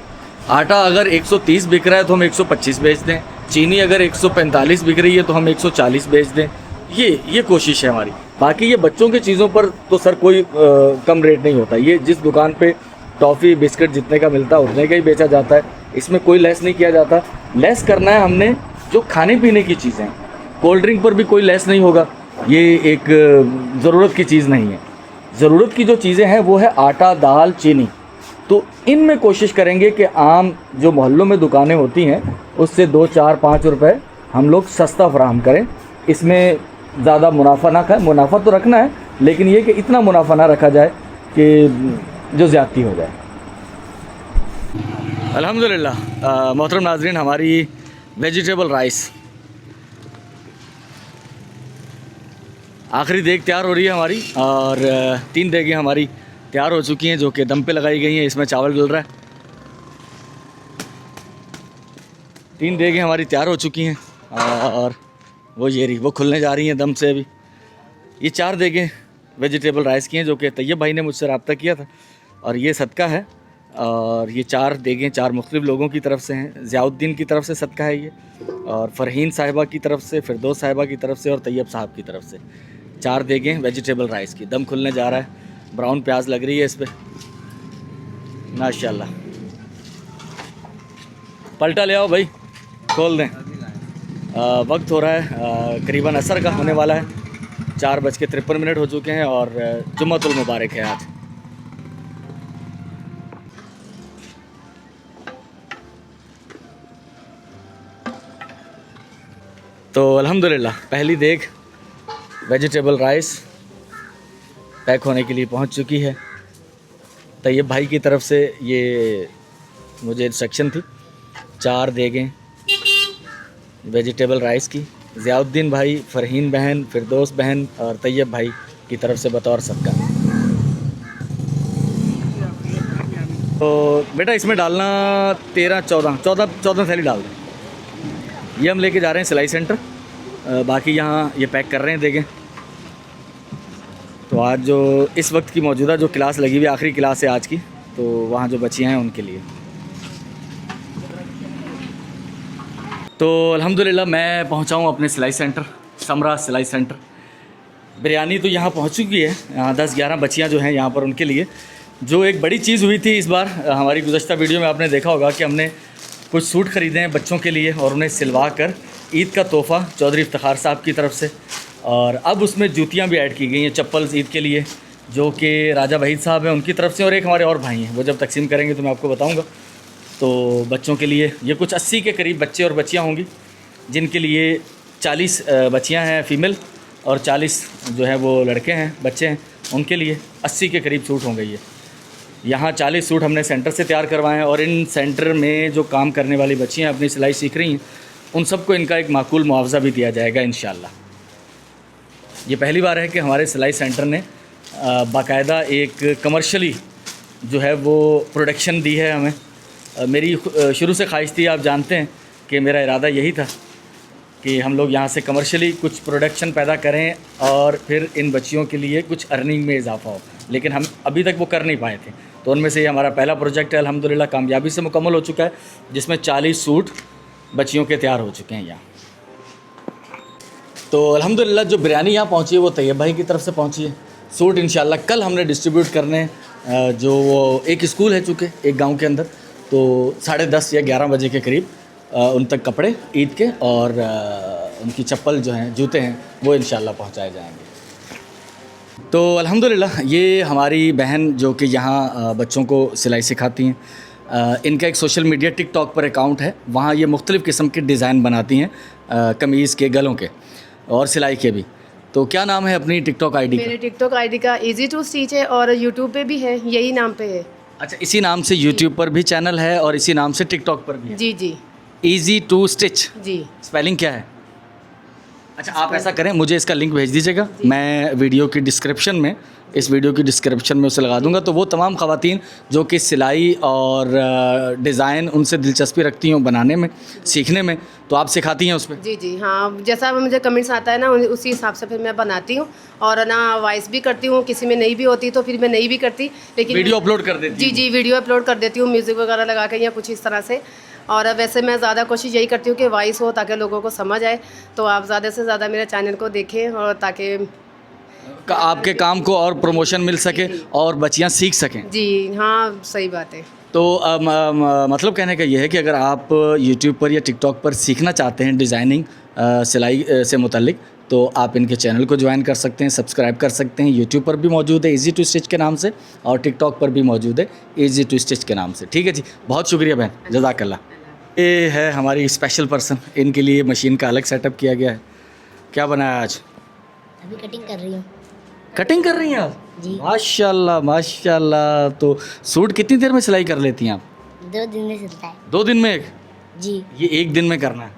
आटा अगर 130 बिक रहा है तो हम 125 बेच दें, चीनी अगर 145 बिक रही है तो हम 140 बेच दें। ये कोशिश है हमारी। बाकी ये बच्चों की चीज़ों पर तो सर कोई कम रेट नहीं होता। ये जिस दुकान पे टॉफ़ी बिस्किट जितने का मिलता है उतने का ही बेचा जाता है, इसमें कोई लेस नहीं किया जाता। लेस करना है हमने जो खाने पीने की चीज़ें हैं, कोल्ड ड्रिंक पर भी कोई लेस नहीं होगा, ये एक ज़रूरत की चीज़ नहीं है। ज़रूरत की जो चीज़ें हैं वो है आटा, दाल, चीनी। तो इनमें कोशिश करेंगे कि आम जो मोहल्लों में दुकानें होती हैं उससे 2, 4, 5 रुपए हम लोग सस्ता फराहम करें। इसमें ज़्यादा मुनाफा ना खाएं, मुनाफा तो रखना है लेकिन ये कि इतना मुनाफा ना रखा जाए कि जो ज़्यादती हो जाए। अल्हम्दुलिल्लाह मोहतरम नाज़रीन, हमारी वेजिटेबल राइस आखिरी देग तैयार हो रही है हमारी और 3 देगें हमारी तैयार हो चुकी हैं जो कि दम पे लगाई गई हैं। इसमें चावल डल रहा है। 3 देगें हमारी तैयार हो चुकी हैं और वो खुलने जा रही हैं दम से अभी। ये 4 देगें वेजिटेबल राइस की हैं जो कि तैयब भाई ने मुझसे रब्ता किया था और ये सदका है। और ये 4 देगें 4 मुख्तलिफ लोगों की तरफ से हैं। ज़ियाउद्दीन की तरफ से सदका है ये, और फ़रहीन साहिबा की तरफ से, फिरदौस साहिबा की तरफ से और तैयब साहब की तरफ से। 4 देगें वेजिटेबल राइस की, दम खुलने जा रहा है। ब्राउन प्याज लग रही है इस पर माशाल्लाह। पलटा ले आओ भाई, खोल दें। वक्त हो रहा है करीबन असर का होने वाला है, 4:53 हो चुके हैं और जुम्मतुल मुबारक है आज। तो अल्हम्दुलिल्लाह पहली देग वेजिटेबल राइस पैक होने के लिए पहुंच चुकी है। तैयब भाई की तरफ से ये मुझे इंस्ट्रक्शन थी, 4 देगें वेजिटेबल राइस की, ज़ियाउद्दीन भाई, फ़रहीन बहन, फिरदौस बहन और तैयब भाई की तरफ से बतौर सदका। तो बेटा इसमें डालना 13-14 थैली डाल दें। ये हम लेके जा रहे हैं सिलाई सेंटर, बाकी यहाँ ये पैक कर रहे हैं देखें। तो आज जो इस वक्त की मौजूदा जो क्लास लगी हुई आखिरी क्लास है आज की, तो वहाँ जो बच्चियाँ हैं उनके लिए। तो अल्हम्दुलिल्लाह मैं पहुँचा हूँ अपने सिलाई सेंटर, समरा सिलाई सेंटर। बिरयानी तो यहाँ पहुँच चुकी है, 10-11 बच्चियाँ जो हैं यहाँ पर उनके लिए। जो एक बड़ी चीज़ हुई थी इस बार, हमारी गुज़श्ता वीडियो में आपने देखा होगा कि हमने कुछ सूट ख़रीदे हैं बच्चों के लिए और उन्हें सिलवा कर ईद का तोहफ़ा चौधरी इफ्तिखार साहब की तरफ से, और अब उसमें जूतियाँ भी ऐड की गई हैं, चप्पल ईद के लिए, जो कि राजा वहीद साहब हैं उनकी तरफ से, और एक हमारे और भाई हैं, वो जब तकसीम करेंगे तो मैं आपको बताऊँगा। तो बच्चों के लिए ये कुछ 80 के करीब बच्चे और बच्चियाँ होंगी, जिनके लिए 40 बच्चियाँ हैं फ़ीमेल और 40 जो है वो लड़के हैं, बच्चे हैं। उनके लिए 80 के करीब सूट होंगे। ये यहाँ 40 सूट हमने सेंटर से तैयार करवाए हैं, और इन सेंटर में जो काम करने वाली बच्चियाँ अपनी सिलाई सीख रही हैं, उन सबको इनका एक माकूल मुआवजा भी दिया जाएगा इंशाअल्लाह। ये पहली बार है कि हमारे सिलाई सेंटर ने बाकायदा एक कमर्शियली जो है वो प्रोडक्शन दी है हमें। मेरी शुरू से ख्वाहिश थी, आप जानते हैं कि मेरा इरादा यही था कि हम लोग यहाँ से कमर्शियली कुछ प्रोडक्शन पैदा करें और फिर इन बच्चियों के लिए कुछ अर्निंग में इजाफा हो, लेकिन हम अभी तक वो कर नहीं पाए थे। तो उनमें से ये हमारा पहला प्रोजेक्ट है, अल्हम्दुलिल्लाह कामयाबी से मुकम्मल हो चुका है, जिसमें 40 सूट बच्चियों के तैयार हो चुके हैं यहाँ। तो अल्हम्दुलिल्लाह जो बिरयानी यहाँ पहुँची है वो तैयब भाई की तरफ से पहुँची है। सूट इंशाल्लाह कल हमने डिस्ट्रीब्यूट करने हैं। जो वो एक स्कूल है चूँकि एक गांव के अंदर, तो 10:30 या 11 बजे के करीब उन तक कपड़े ईद के और उनकी चप्पल जो हैं, जूते हैं, वो इंशाल्लाह पहुँचाए जाएंगे। तो अल्हम्दुलिल्लाह ये हमारी बहन जो कि यहाँ बच्चों को सिलाई सिखाती हैं, इनका एक सोशल मीडिया टिकटॉक पर अकाउंट है, वहाँ ये मुख्तलिफ़ किस्म के डिज़ाइन बनाती हैं, कमीज़ के, गलों के और सिलाई के भी। तो क्या नाम है अपनी टिकटॉक आईडी का? मेरे टिकटॉक आईडी का इजी टू स्टिच है और यूट्यूब पे भी है, यही नाम पे है। अच्छा, इसी नाम से यूट्यूब पर भी चैनल है और इसी नाम से टिकटॉक पर भी है? जी जी ईजी टू स्टिच। जी। स्पेलिंग क्या है? अच्छा, आप ऐसा करें, मुझे इसका लिंक भेज दीजिएगा, मैं वीडियो की डिस्क्रिप्शन में, इस वीडियो की डिस्क्रिप्शन में उसे लगा दूंगा। तो वो तमाम ख़वातीन जो कि सिलाई और डिज़ाइन उनसे दिलचस्पी रखती हों बनाने में, सीखने में, तो आप सिखाती हैं उस पर? जी जी हाँ, जैसा मुझे कमेंट्स आता है ना उसी हिसाब से फिर मैं बनाती हूँ और ना वॉइस भी करती हूँ, किसी में नहीं भी होती तो फिर मैं नहीं भी करती, लेकिन वीडियो अपलोड कर देती? जी जी, वीडियो अपलोड कर देती हूँ म्यूज़िक वगैरह लगा के या कुछ इस तरह से। और वैसे मैं ज़्यादा कोशिश यही करती हूँ कि वॉइस हो ताकि लोगों को समझ आए। तो आप ज़्यादा से ज़्यादा मेरे चैनल को देखें और ताकि आपके काम को और प्रमोशन मिल सके और बच्चियाँ सीख सकें। जी हाँ, सही बात है। तो मतलब कहने का ये है कि अगर आप यूट्यूब पर या टिकटॉक पर सीखना चाहते हैं डिज़ाइनिंग, सिलाई से मुतल्लिक, तो आप इनके चैनल को ज्वाइन कर सकते हैं, सब्सक्राइब कर सकते हैं। यूट्यूब पर भी मौजूद है ईजी टू स्टिच के नाम से और टिकटॉक पर भी मौजूद है ईजी टू स्टिच के नाम से। ठीक है जी, बहुत शुक्रिया बहन, जज़ाकल्लाह। ये है हमारी स्पेशल पर्सन, इनके लिए मशीन का अलग सेटअप किया गया है। क्या बनाया आज? अभी कटिंग कर रही हूँ। कटिंग कर रही हैं आप? जी। माशाल्लाह माशाल्लाह। तो सूट कितनी देर में सिलाई कर लेती हैं आप? 2 दिन में सिलता है। 2 दिन में एक? जी ये 1 दिन में करना है?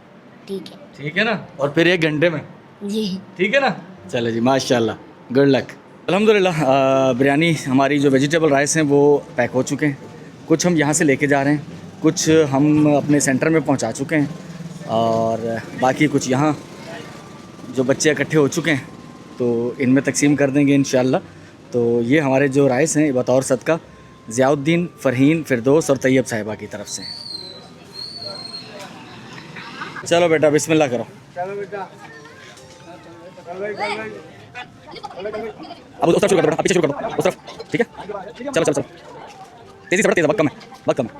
ठीक है। ठीक है ना, और फिर 1 घंटे में? जी ठीक है ना, चलो जी, माशाल्लाह, गुड लक। अल्हम्दुलिल्लाह बिरयानी हमारी जो वेजिटेबल राइस हैं वो पैक हो चुके हैं। कुछ हम यहाँ से लेके जा रहे हैं, कुछ हम अपने सेंटर में पहुँचा चुके हैं और बाकी कुछ यहाँ जो बच्चे इकट्ठे हो चुके हैं तो इनमें तकसीम कर देंगे इंशाल्लाह। तो ये हमारे जो राइस हैं बतौर सदका ज़ियाउद्दीन, फ़रहीन, फिरदौस और तैयब साहिबा की तरफ से। चलो बेटा, बिस्मिल्लाह करो। चलो बेटा, अब उस तरफ शुरू कर दो बेटा, पीछे शुरू कर दो उस तरफ, ठीक है? चलो चलो चलो, तेज़ी से बेटा, तेज़, वक्त कम है, वक्त कम है।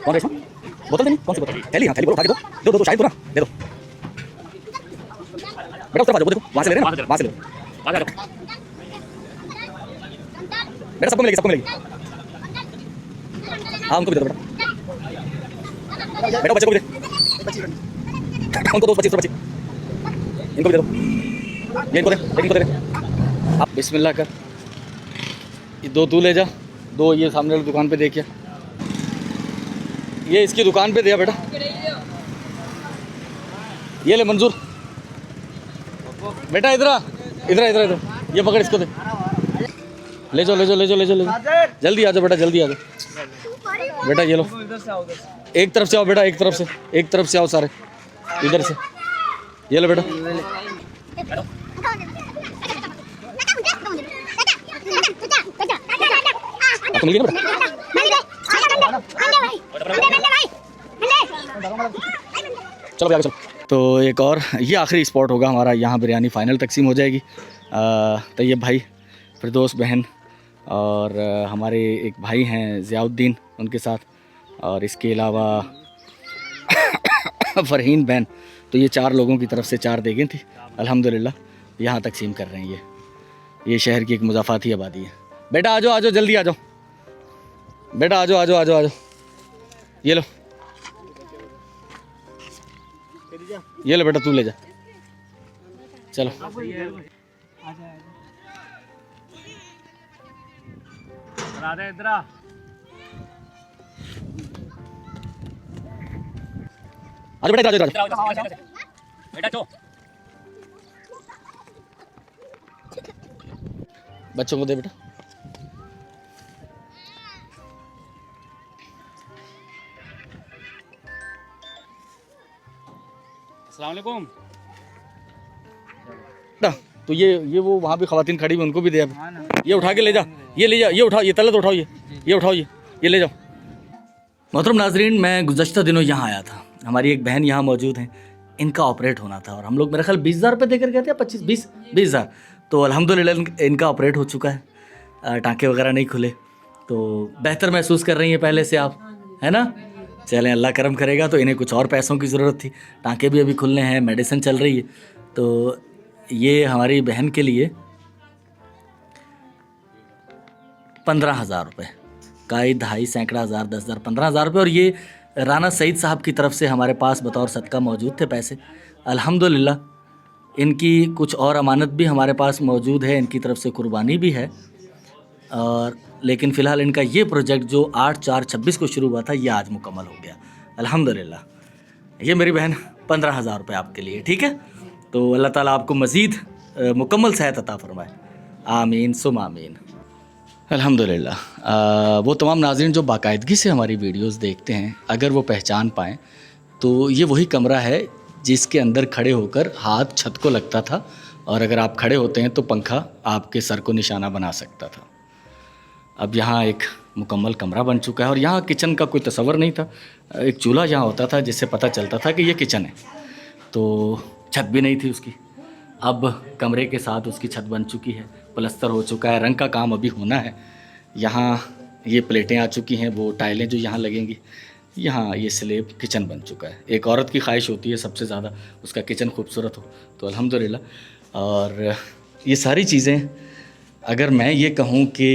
कौन रेशमा? बोतल देनी? कौन सी बोतल? थैली? हाँ थैली, बोलो, उठा के दो, शायद दो ना, दे दो बेटा। उस तरफ आ जाओ, वो देखो, वहाँ से ले रहे हैं ना, वहाँ से ले लो, आ जाओ बेटा, सबको मिलेगी, सबको मिलेगी। हाँ उनको भी दे दो बेटा, बेटा बच्चे को भी दे, उनको 2 25 बच्चे, इनको भी दे दो, ये इनको दे, इनको दे दे। आप बिस्मिल्लाह कर, ये 2 तू ले जा, 2 ये सामने वाली दुकान पे देखिए, ये इसकी दुकान पे दिया बेटा, ये ले मंजूर बेटा, इधर इधर इधर इधर, ये पकड़, इसको दे, ले जाओ ले जाओ ले जाओ ले जाओ ले जाओ, जल्दी आ जाओ बेटा, जल्दी आ जाओ बेटा, ये लो, एक तरफ से आओ बेटा, एक तरफ से, एक तरफ से आओ सारे, इधर से, ये लो बेटा। आपको मिल गई ना बेटा? चलो आगे चलो। तो एक और, ये आखिरी स्पॉट होगा हमारा, यहाँ बिरयानी फ़ाइनल तकसीम हो जाएगी। तैयब भाई, फिरदौस बहन और हमारे एक भाई हैं ज़ियाउद्दीन, उनके साथ, और इसके अलावा फ़रहीन बहन। तो ये 4 लोगों की तरफ से 4 देगें थी, अल्हम्दुलिल्लाह यहाँ तकसीम कर रहे हैं। ये शहर की एक मुज़ाफ़ाती आबादी है। बेटा आ जाओ आ जाओ, जल्दी आ जाओ बेटा, आ जाओ आ जाओ आ जाओ आ जाओ, ये लो, ये लो बेटा, तू ले जा, चलो। इधर आ बेटा, इधर आ जाओ बेटा, बच्चों को दे बेटा। अस्सलाम वालेकुम। बेटा तो ये वो वहाँ पे खवातीन खड़ी हुई उनको भी दे अब। ये उठा के ले जा, ये ले जा, ये उठाओ, ये तलत उठाओ, ये उठाओ, ये ले जाओ। मोहतरम नाजरीन, मैं गुज़श्ता दिनों यहाँ आया था, हमारी एक बहन यहाँ मौजूद हैं, इनका ऑपरेट होना था और हम लोग मेरा ख्याल 20,000 रुपये देकर गए थे, 20,000। तो अल्हम्दुलिल्लाह इनका ऑपरेट हो चुका है, टाँके वगैरह नहीं खुले, तो बेहतर महसूस कर रही हैं पहले से आप, है ना। चलें, अल्लाह करम करेगा। तो इन्हें कुछ और पैसों की ज़रूरत थी, टाँके भी अभी खुलने हैं, मेडिसिन चल रही है। तो ये हमारी बहन के लिए 15,000 रुपये, काई ढाई सैकड़ा हज़ार, 10,000, 15,000 रुपये। और ये राना सईद साहब की तरफ से हमारे पास बतौर सदका मौजूद थे पैसे। अल्हम्दुलिल्लाह इनकी कुछ और अमानत भी हमारे पास मौजूद है, इनकी तरफ से कुर्बानी भी है। और लेकिन फ़िलहाल इनका ये प्रोजेक्ट जो 8/4/26 को शुरू हुआ था, ये आज मुकम्मल हो गया अल्हम्दुलिल्लाह। ये मेरी बहन 15,000 रुपये आपके लिए, ठीक है। तो अल्लाह ताला आपको मज़ीद मुकम्मल सेहत अता फरमाए, आमीन सुम आमीन। अल्हम्दुलिल्लाह। वो तमाम नाज़रीन जो बाकायदगी से हमारी वीडियोस देखते हैं, अगर वो पहचान पाएँ तो ये वही कमरा है जिसके अंदर खड़े होकर हाथ छत को लगता था और अगर आप खड़े होते हैं तो पंखा आपके सर को निशाना बना सकता था। अब यहाँ एक मुकम्मल कमरा बन चुका है और यहाँ किचन का कोई तस्वर नहीं था। एक चूल्हा यहाँ होता था जिससे पता चलता था कि ये किचन है, तो छत भी नहीं थी उसकी। अब कमरे के साथ उसकी छत बन चुकी है, प्लस्तर हो चुका है, रंग का काम अभी होना है। यहाँ ये प्लेटें आ चुकी हैं, वो टाइलें जो यहाँ लगेंगी, यहाँ ये स्लेब किचन बन चुका है। एक औरत की ख्वाहिश होती है सबसे ज़्यादा उसका किचन खूबसूरत हो, तो अल्हम्दुलिल्लाह। और ये सारी चीज़ें अगर मैं ये कहूँ कि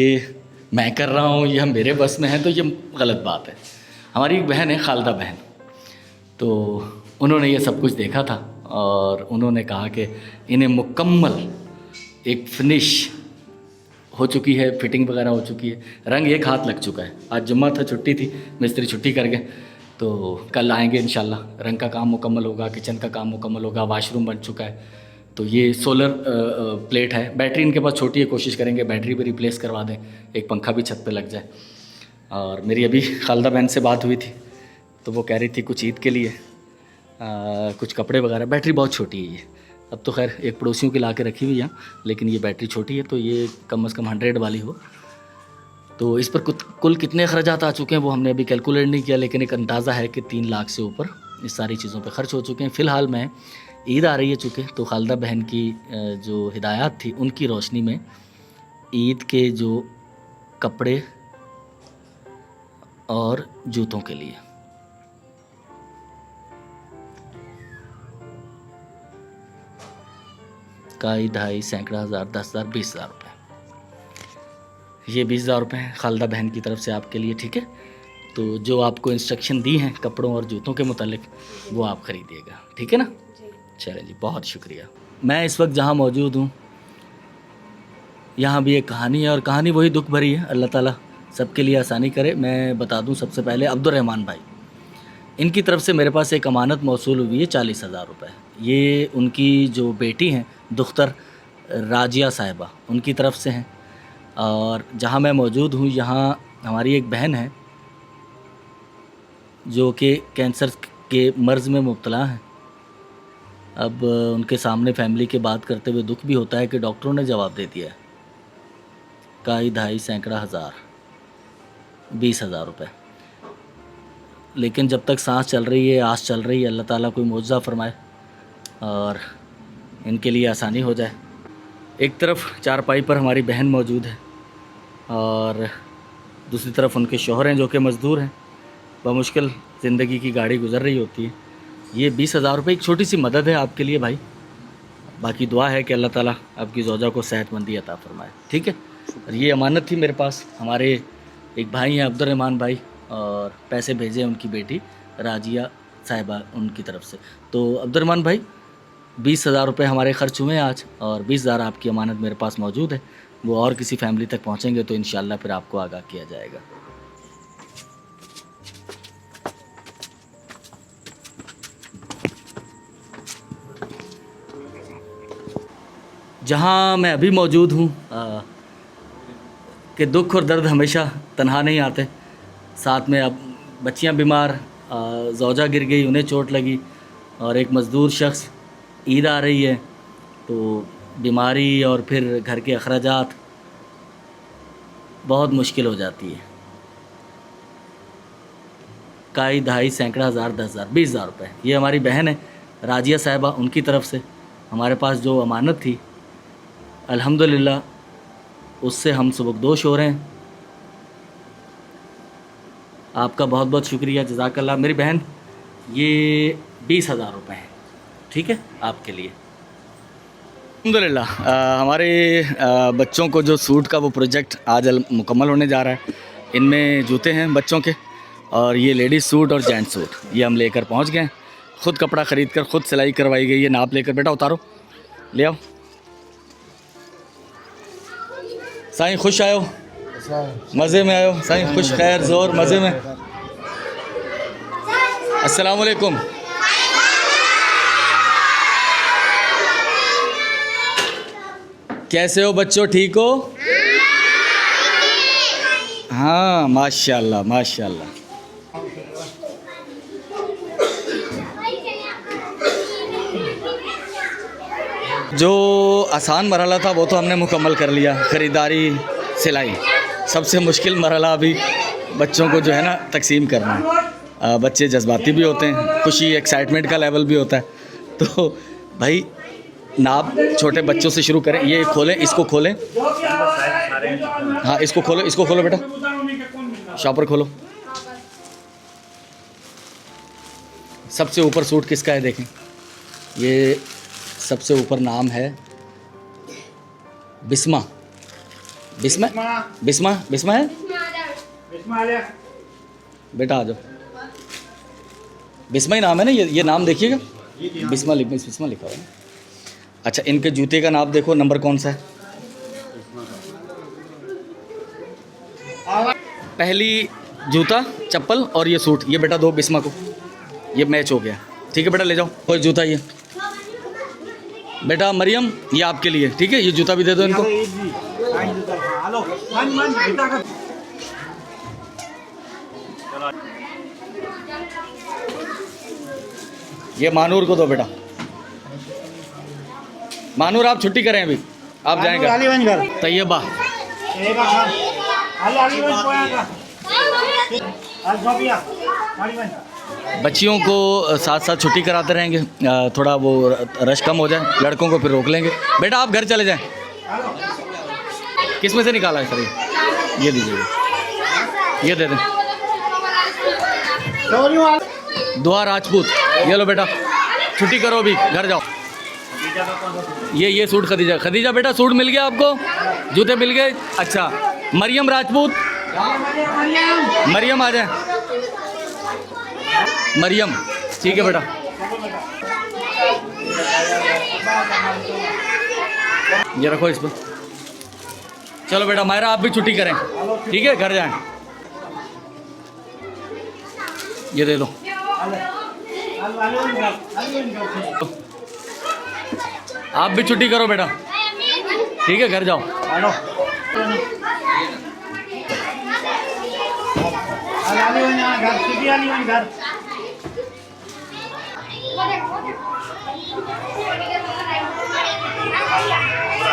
मैं कर रहा हूँ या मेरे बस में है तो ये गलत बात है। हमारी एक बहन है खालिदा बहन, तो उन्होंने ये सब कुछ देखा था और उन्होंने कहा कि इन्हें मुकम्मल एक फिनिश हो चुकी है, फिटिंग वगैरह हो चुकी है, रंग एक हाथ लग चुका है। आज जुम्मा था, छुट्टी थी, मिस्त्री छुट्टी कर गए, तो कल आएंगे इंशाल्लाह। रंग का काम मुकम्मल होगा, किचन का काम मुकम्मल होगा, वाशरूम बन चुका है। तो ये सोलर प्लेट है, बैटरी इनके पास छोटी है, कोशिश करेंगे बैटरी भी रिप्लेस करवा दें, एक पंखा भी छत पे लग जाए। और मेरी अभी खालिदा बहन से बात हुई थी तो वो कह रही थी कुछ ईद के लिए कुछ कपड़े वगैरह। बैटरी बहुत छोटी है ये, अब तो खैर एक पड़ोसियों की ला के रखी हुई यहाँ, लेकिन ये बैटरी छोटी है, तो ये कम से कम 100 वाली हो। तो इस पर कुल कितने अखराजात आ चुके हैं वो हमने अभी कैलकुलेट नहीं किया, लेकिन एक अंदाज़ा है कि 3 लाख से ऊपर इस सारी चीज़ों पे खर्च हो चुके हैं। फ़िलहाल मैं ईद आ रही है चूँकि, तो खालिदा बहन की जो हिदायत थी उनकी रोशनी में ईद के जो कपड़े और जूतों के लिए काई ढाई सैकड़ा हज़ार, 10,000, 20,000 रुपये। ये 20,000 रुपये हैं खालिदा बहन की तरफ से आपके लिए, ठीक है। तो जो आपको इंस्ट्रक्शन दी हैं कपड़ों और जूतों के मुतालिक वो आप ख़रीदिएगा, ठीक है ना। चलें जी, बहुत शुक्रिया। मैं इस वक्त जहाँ मौजूद हूँ यहाँ भी एक कहानी है और कहानी वही दुख भरी है। अल्लाह ताला सबके लिए आसानी करे। मैं बता दूँ सबसे पहले अब्दुर्रहमान भाई, इनकी तरफ से मेरे पास एक अमानत मौसूल हुई है 40,000 रुपये। ये उनकी जो बेटी हैं दुख्तर राजिया साहिबा, उनकी तरफ से हैं। और जहाँ मैं मौजूद हूँ यहाँ हमारी एक बहन है जो कि कैंसर के मर्ज़ में मुब्तला हैं। अब उनके सामने फैमिली की बात करते हुए दुख भी होता है कि डॉक्टरों ने जवाब दे दिया है काई ढाई सैकड़ा हज़ार, 20,000 रुपये। लेकिन जब तक सांस चल रही है, आस चल रही है, अल्लाह ताला कोई मौजज़ा फरमाए और इनके लिए आसानी हो जाए। एक तरफ चारपाई पर हमारी बहन मौजूद है और दूसरी तरफ उनके शौहर हैं जो कि मज़दूर हैं, बमुश्किल ज़िंदगी की गाड़ी गुज़र रही होती है। ये 20,000 रुपये एक छोटी सी मदद है आपके लिए भाई। बाकी दुआ है कि अल्लाह ताला आपकी ज़ौजा को सेहतमंदी अता फरमाए, ठीक है। और ये अमानत थी मेरे पास, हमारे एक भाई हैं अब्दुर्रहमान भाई, और पैसे भेजे उनकी बेटी राजिया साहिबा उनकी तरफ से। तो अब्दुर्रहमान भाई 20,000 रुपये हमारे ख़र्च हुए हैं आज और 20,000 आपकी अमानत मेरे पास मौजूद है। वो और किसी फैमिली तक पहुँचेंगे तो इंशाल्लाह फिर आपको आगाह किया जाएगा। जहाँ मैं अभी मौजूद हूँ कि दुख और दर्द हमेशा तन्हा नहीं आते। साथ में अब बच्चियां बीमार, ज़ौजा गिर गई, उन्हें चोट लगी, और एक मज़दूर शख्स, ईद आ रही है तो बीमारी और फिर घर के अखराजात, बहुत मुश्किल हो जाती है। काई दहाई सैकड़ा हज़ार 10,000 20,000 रुपये, ये हमारी बहन है राजिया साहिबा, उनकी तरफ से हमारे पास जो अमानत थी, अल्हम्दुलिल्लाह उससे हम सुबकदोश हो रहे हैं। आपका बहुत बहुत शुक्रिया, जज़ाकल्लाह। मेरी बहन, ये 20,000 रुपये हैं, ठीक है, आपके लिए। अल्हम्दुलिल्लाह हमारे बच्चों को जो सूट का वो प्रोजेक्ट आज मुकम्मल होने जा रहा है। इनमें जूते हैं बच्चों के, और ये लेडीज़ सूट और जेंट्स सूट ये हम लेकर पहुंच गए हैं। ख़ुद कपड़ा ख़रीद कर ख़ुद सिलाई करवाई गई है। नाप लेकर बेटा उतारो, ले आओ। साईं खुश आयो, मज़े में आयो साईं, खुश खैर ज़ोर मज़े में। अस्सलाम वालेकुम। कैसे हो बच्चों, ठीक हो? हाँ माशाल्लाह माशाल्लाह। जो आसान मरहला था वो तो हमने मुकम्मल कर लिया, ख़रीदारी सिलाई। सबसे मुश्किल मरहला अभी बच्चों को जो है ना तकसीम करना है। बच्चे जज्बाती भी होते हैं, खुशी एक्साइटमेंट का लेवल भी होता है। तो भाई नाप छोटे बच्चों से शुरू करें। ये खोलें, इसको खोलें, हाँ इसको खोलो, इसको खोलो बेटा, शॉपर खोलो। सबसे ऊपर सूट किसका है देखें, ये सबसे ऊपर नाम है बिस्मा। बिस्मा बिस्मा बिस्मा है बेटा, आ जाओ। बिस्मा ही नाम है ना, ये नाम देखिएगा, बिस्मा लिखा हुआ है। अच्छा, इनके जूते का नाप देखो, नंबर कौन सा है? पहली जूता, चप्पल और ये सूट, ये बेटा दो बिस्मा को, ये मैच हो गया। ठीक है बेटा, ले जाओ कोई जूता। ये बेटा मरियम, ये आपके लिए, ठीक है, ये जूता भी दे दो इनको। ये मानूर को दो बेटा। मानूर आप छुट्टी करें अभी, आप जाएंगे। तैयबा बच्चियों को साथ साथ छुट्टी कराते रहेंगे, थोड़ा वो रश कम हो जाए। लड़कों को फिर रोक लेंगे। बेटा आप घर चले जाएं। किस में से निकाला है सर? ये दीजिएगा, ये दे दें। दुआ राजपूत, ये लो बेटा, छुट्टी करो अभी, घर जाओ। ये सूट खदीजा। खदीजा बेटा सूट मिल गया आपको, जूते मिल गए। अच्छा मरियम राजपूत, मरियम आ जाए। मरियम, ठीक है बेटा। ये रखो इस पर। चलो बेटा मायरा आप भी छुट्टी करें, ठीक है, घर जाएं। ये दे लो। आप भी छुट्टी करो बेटा, ठीक है, घर जाओ।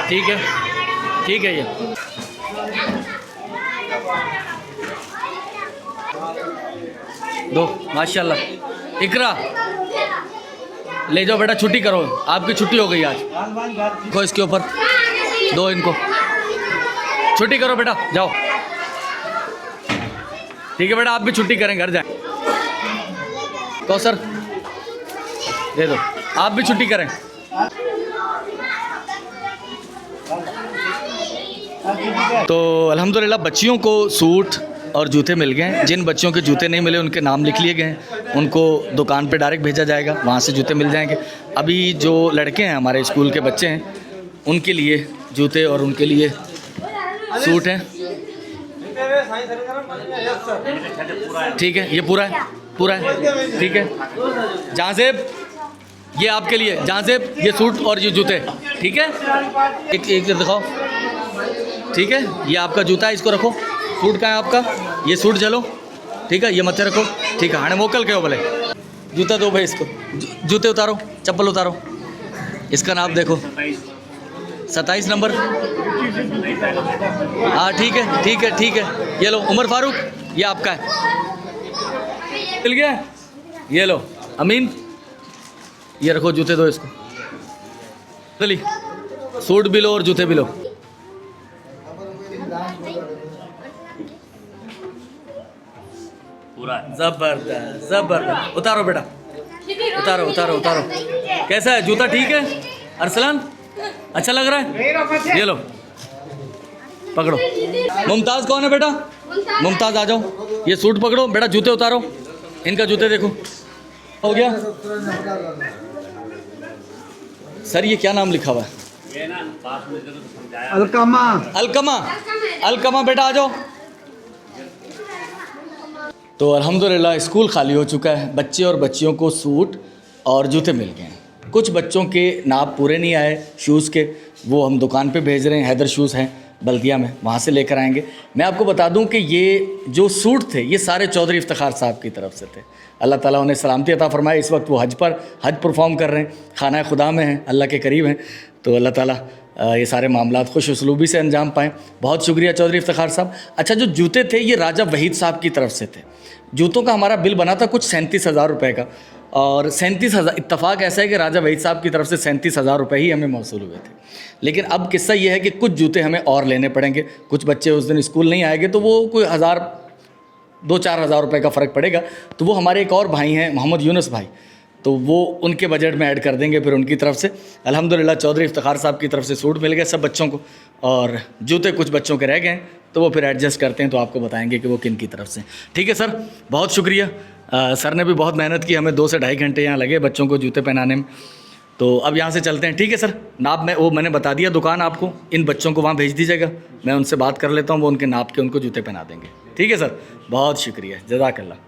ठीक है, ठीक है। ये दो माशाल्लाह। इकरा ले जाओ बेटा, छुट्टी करो, आपकी छुट्टी हो गई आज। देखो इसके ऊपर दो, इनको छुट्टी करो बेटा, जाओ। ठीक है बेटा, आप भी छुट्टी करें, घर जाएं। कौसर दे दो, आप भी छुट्टी करें। तो अल्हम्दुलिल्लाह बच्चियों को सूट और जूते मिल गए। जिन बच्चों के जूते नहीं मिले उनके नाम लिख लिए गए हैं, उनको दुकान पे डायरेक्ट भेजा जाएगा, वहाँ से जूते मिल जाएंगे। अभी जो लड़के हैं हमारे स्कूल के बच्चे हैं, उनके लिए जूते और उनके लिए सूट हैं। ठीक है, ये पूरा है, पूरा है, ठीक है। जाजेब ये आपके लिए, जाजेब ये सूट और ये जूते, ठीक है। एक दिखाओ, ठीक है, ये आपका जूता है, इसको रखो। सूट कहाँ है आपका? ये सूट झलो, ठीक है, ये मथे रखो, ठीक है। हाणे मोकल कयो भले। जूता दो भाई इसको, जूते उतारो, चप्पल उतारो, इसका नाप देखो, 27 नंबर। हाँ ठीक है ठीक है ठीक है। ये लो उमर फारूक, ये आपका है, मिल गया। ये लो अमीन, ये रखो, जूते दो इसको। चलिए सूट भी लो और जूते भी लो। जबरदस्त जबरदस्त। उतारो बेटा, उतारो उतारो उतारो। कैसा है जूता? ठीक है अरसलान, अच्छा लग रहा है? ये लो पकड़ो। मुमताज़ कौन है बेटा? मुमताज़ आ जाओ। ये सूट पकड़ो बेटा, जूते उतारो, इनका जूते देखो। हो गया सर, ये क्या नाम लिखा हुआ है? अलकामा। अलकमा, अलकमा बेटा आ जाओ। तो अल्हम्दुलिल्लाह स्कूल खाली हो चुका है, बच्चे और बच्चियों को सूट और जूते मिल गए हैं। कुछ बच्चों के नाप पूरे नहीं आए शूज़ के, वो हम दुकान पे भेज रहे हैं, हैदर शूज़ हैं बल्दिया में, वहाँ से लेकर आएंगे। मैं आपको बता दूं कि ये जो सूट थे ये सारे चौधरी इफ्तिखार साहब की तरफ से थे। अल्लाह ताला उन्हें सलामती अता फरमाए। इस वक्त वो हज परफॉर्म कर रहे हैं, खाना खुदा में हैं, अल्लाह के करीब हैं। तो अल्लाह ताला ये सारे मामलात खुश उसलूबी से अंजाम पाएँ। बहुत शुक्रिया चौधरी इफ्तिखार साहब। अच्छा, जो जूते थे ये राजा वहीद साहब की तरफ से थे। जूतों का हमारा बिल बना था कुछ 37,000 रुपये का, और 37,000 इत्तफ़ाक़ ऐसा है कि राजा वहीद साहब की तरफ से 37,000 रुपये ही हमें मौसूल हुए थे। लेकिन अब किस्सा ये है कि कुछ जूते हमें और लेने पड़ेंगे। कुछ बच्चे उस दिन स्कूल नहीं आएंगे तो वो कोई 2-4 हज़ार रुपये का फ़र्क पड़ेगा। तो वो हमारे एक और भाई हैं मोहम्मद यूनुस भाई, तो वो उनके बजट में ऐड कर देंगे फिर उनकी तरफ से। अल्हम्दुलिल्लाह चौधरी इफ्तिखार साहब की तरफ से सूट मिल गए सब बच्चों को, और जूते कुछ बच्चों के रह गए हैं, तो वो फिर एडजस्ट करते हैं तो आपको बताएंगे कि वो किन की तरफ से। ठीक है सर, बहुत शुक्रिया। सर ने भी बहुत मेहनत की, हमें 2 से ढाई घंटे यहाँ लगे बच्चों को जूते पहनाने में। तो अब यहाँ से चलते हैं। ठीक है सर, नाप मैंने बता दिया दुकान आपको, इन बच्चों को वहाँ भेज दीजिएगा, मैं उनसे बात कर लेता हूँ, वो उनके नाप के उनको जूते पहना देंगे। ठीक है सर, बहुत शुक्रिया, जज़ाकल्लाह।